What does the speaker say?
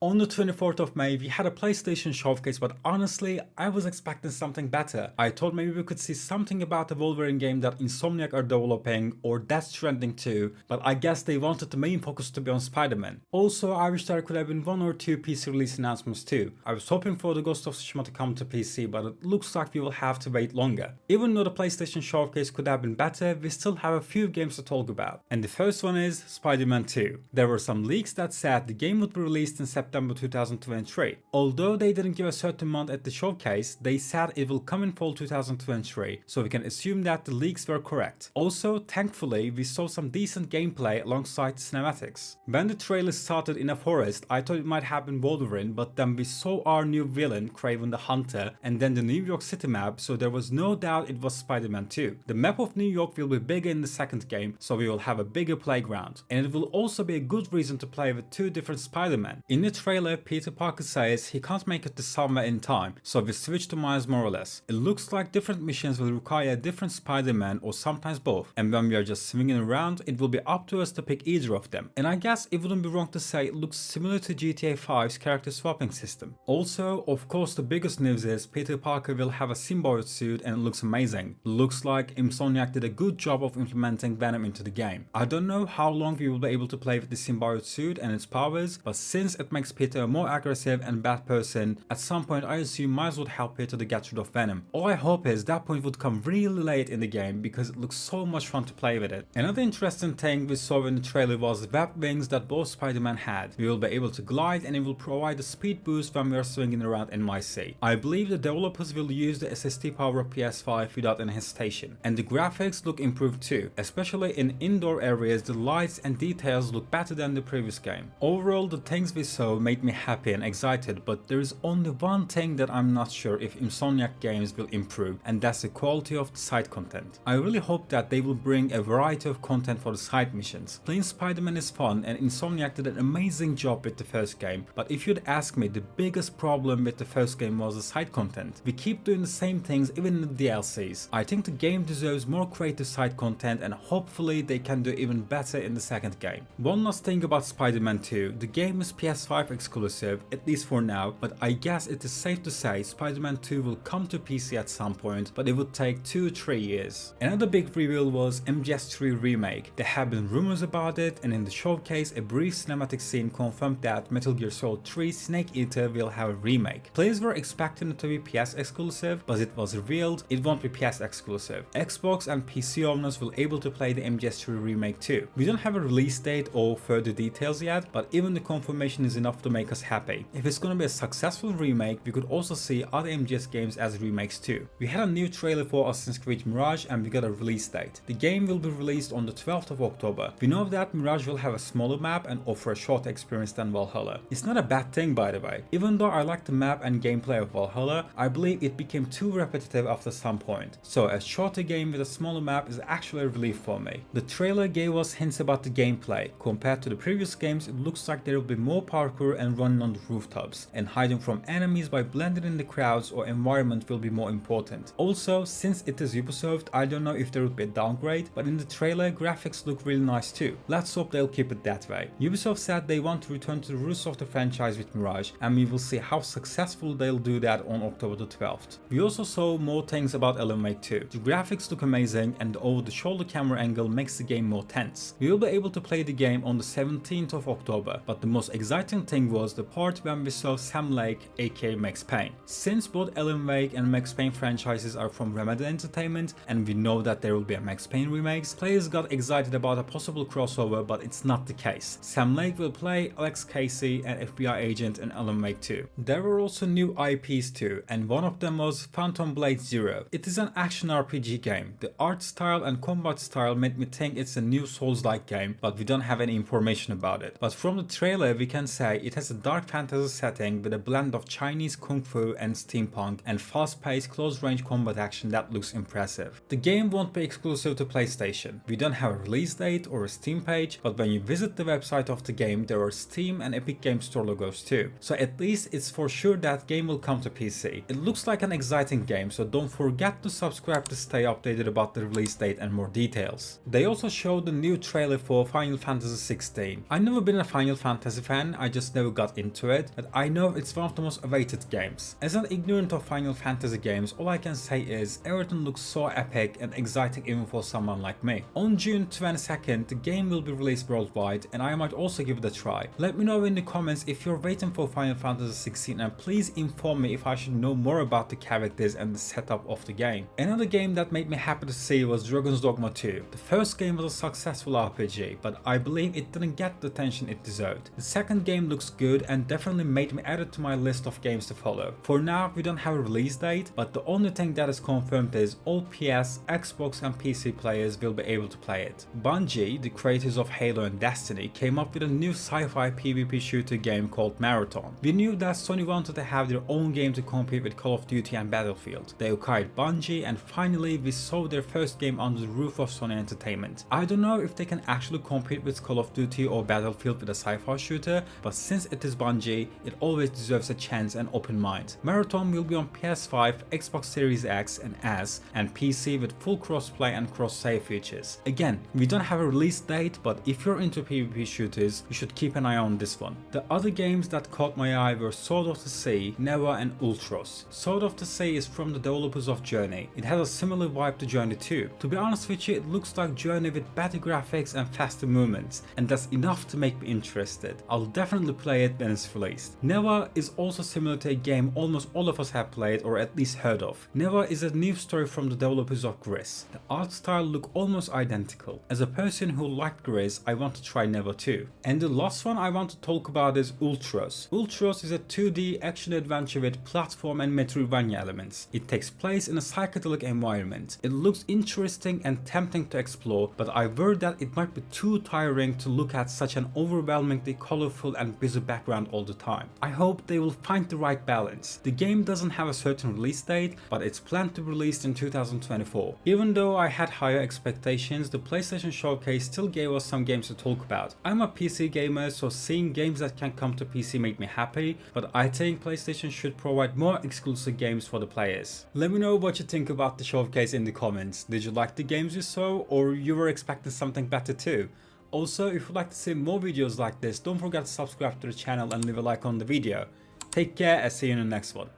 On the 24th of May, we had a PlayStation showcase, but honestly, I was expecting something better. I thought maybe we could see something about the Wolverine game that Insomniac are developing, or Death Stranding 2, but I guess they wanted the main focus to be on Spider-Man. Also, I wish there could have been one or two PC release announcements too. I was hoping for the Ghost of Tsushima to come to PC, but it looks like we will have to wait longer. Even though the PlayStation showcase could have been better, we still have a few games to talk about. And the first one is Spider-Man 2. There were some leaks that said the game would be released in September 2023. Although they didn't give a certain month at the showcase, they said it will come in fall 2023, so we can assume that the leaks were correct. Also, thankfully, we saw some decent gameplay alongside the cinematics. When the trailer started in a forest, I thought it might have been Wolverine, but then we saw our new villain, Kraven the Hunter, and then the New York City map, so there was no doubt it was Spider-Man 2. The map of New York will be bigger in the second game, so we will have a bigger playground. And it will also be a good reason to play with two different Spider-Man. In the trailer, Peter Parker says he can't make it to summer in time, so we switch to Miles Morales. It looks like different missions will require a different Spider-Man or sometimes both, and when we are just swinging around, it will be up to us to pick either of them. And I guess it wouldn't be wrong to say it looks similar to GTA 5's character swapping system. Also, of course, the biggest news is Peter Parker will have a symbiote suit and it looks amazing. Looks like Insomniac did a good job of implementing Venom into the game. I don't know how long we will be able to play with the symbiote suit and its powers, but since it makes Peter a more aggressive and bad person, at some point I assume Miles would help Peter to get rid of Venom. All I hope is that point would come really late in the game because it looks so much fun to play with it. Another interesting thing we saw in the trailer was the web wings that both Spider-Man had. We will be able to glide and it will provide a speed boost when we are swinging around NYC. I believe the developers will use the SSD power of PS5 without any hesitation. And the graphics look improved too, especially in indoor areas. The lights and details look better than the previous game. Overall, the things we saw made me happy and excited, but there is only one thing that I'm not sure if Insomniac games will improve, and that's the quality of the side content. I really hope that they will bring a variety of content for the side missions. Playing Spider-Man is fun and Insomniac did an amazing job with the first game, but if you'd ask me, the biggest problem with the first game was the side content. We keep doing the same things even in the DLCs. I think the game deserves more creative side content and hopefully they can do even better in the second game. One last thing about Spider-Man 2, the game is PS5 exclusive, at least for now, but I guess it is safe to say Spider-Man 2 will come to PC at some point, but it would take 2-3 years. Another big reveal was MGS3 Remake. There have been rumors about it, and in the showcase a brief cinematic scene confirmed that Metal Gear Solid 3 Snake Eater will have a remake. Players were expecting it to be PS exclusive, but it was revealed it won't be PS exclusive. Xbox and PC owners will able to play the MGS3 Remake too. We don't have a release date or further details yet, but even the confirmation is enough to make us happy. If it's gonna be a successful remake, we could also see other MGS games as remakes too. We had a new trailer for Assassin's Creed Mirage and we got a release date. The game will be released on the 12th of October. We know that Mirage will have a smaller map and offer a shorter experience than Valhalla. It's not a bad thing, by the way. Even though I like the map and gameplay of Valhalla, I believe it became too repetitive after some point. So a shorter game with a smaller map is actually a relief for me. The trailer gave us hints about the gameplay. Compared to the previous games, it looks like there will be more parkour and running on the rooftops, and hiding from enemies by blending in the crowds or environment will be more important. Also, since it is Ubisoft, I don't know if there would be a downgrade, but in the trailer graphics look really nice too. Let's hope they'll keep it that way. Ubisoft said they want to return to the roots of the franchise with Mirage, and we will see how successful they'll do that on October the 12th. We also saw more things about Alan Wake 2. The graphics look amazing and the over-the-shoulder camera angle makes the game more tense. We will be able to play the game on the 17th of October, but the most exciting thing was the part when we saw Sam Lake aka Max Payne. Since both Alan Wake and Max Payne franchises are from Remedy Entertainment and we know that there will be a Max Payne remakes, players got excited about a possible crossover, but it's not the case. Sam Lake will play Alex Casey, an FBI agent in Alan Wake 2. There were also new IPs too, and one of them was Phantom Blade Zero. It is an action RPG game. The art style and combat style made me think it's a new Souls-like game, but we don't have any information about it. But from the trailer we can say it has a dark fantasy setting with a blend of Chinese kung fu and steampunk and fast-paced close-range combat action that looks impressive. The game won't be exclusive to PlayStation. We don't have a release date or a Steam page, but when you visit the website of the game there are Steam and Epic Games Store logos too. So at least it's for sure that game will come to PC. It looks like an exciting game, so don't forget to subscribe to stay updated about the release date and more details. They also showed the new trailer for Final Fantasy XVI. I've never been a Final Fantasy fan, I just just never got into it, but I know it's one of the most awaited games. As an ignorant of Final Fantasy games, all I can say is everything looks so epic and exciting even for someone like me. On June 22nd, the game will be released worldwide and I might also give it a try. Let me know in the comments if you're waiting for Final Fantasy XVI, and please inform me if I should know more about the characters and the setup of the game. Another game that made me happy to see was Dragon's Dogma II. The first game was a successful RPG, but I believe it didn't get the attention it deserved. The second game looks good and definitely made me add it to my list of games to follow. For now, we don't have a release date, but the only thing that is confirmed is all PS, Xbox and PC players will be able to play it. Bungie, the creators of Halo and Destiny, came up with a new sci-fi PvP shooter game called Marathon. We knew that Sony wanted to have their own game to compete with Call of Duty and Battlefield. They acquired Bungie and finally we saw their first game under the roof of Sony Entertainment. I don't know if they can actually compete with Call of Duty or Battlefield with a sci-fi shooter, but since it is Bungie, it always deserves a chance and open mind. Marathon will be on PS5, Xbox Series X and S, and PC with full crossplay and cross-save features. Again, we don't have a release date, but if you're into PvP shooters, you should keep an eye on this one. The other games that caught my eye were Sword of the Sea, Neva and Ultros. Sword of the Sea is from the developers of Journey. It has a similar vibe to Journey 2. To be honest with you, it looks like Journey with better graphics and faster movements, and that's enough to make me interested. I'll definitely play it when it's released. Neva is also similar to a game almost all of us have played or at least heard of. Neva is a new story from the developers of Gris. The art style look almost identical. As a person who liked Gris, I want to try Neva too. And the last one I want to talk about is Ultros. Ultros is a 2D action adventure with platform and Metroidvania elements. It takes place in a psychedelic environment. It looks interesting and tempting to explore, but I worry that it might be too tiring to look at such an overwhelmingly colorful and busy background all the time. I hope they will find the right balance. The game doesn't have a certain release date, but it's planned to be released in 2024. Even though I had higher expectations, the PlayStation Showcase still gave us some games to talk about. I'm a PC gamer, so seeing games that can come to PC made me happy, but I think PlayStation should provide more exclusive games for the players. Let me know what you think about the showcase in the comments. Did you like the games you saw, or you were expecting something better too? Also, if you'd like to see more videos like this, don't forget to subscribe to the channel and leave a like on the video. Take care and see you in the next one.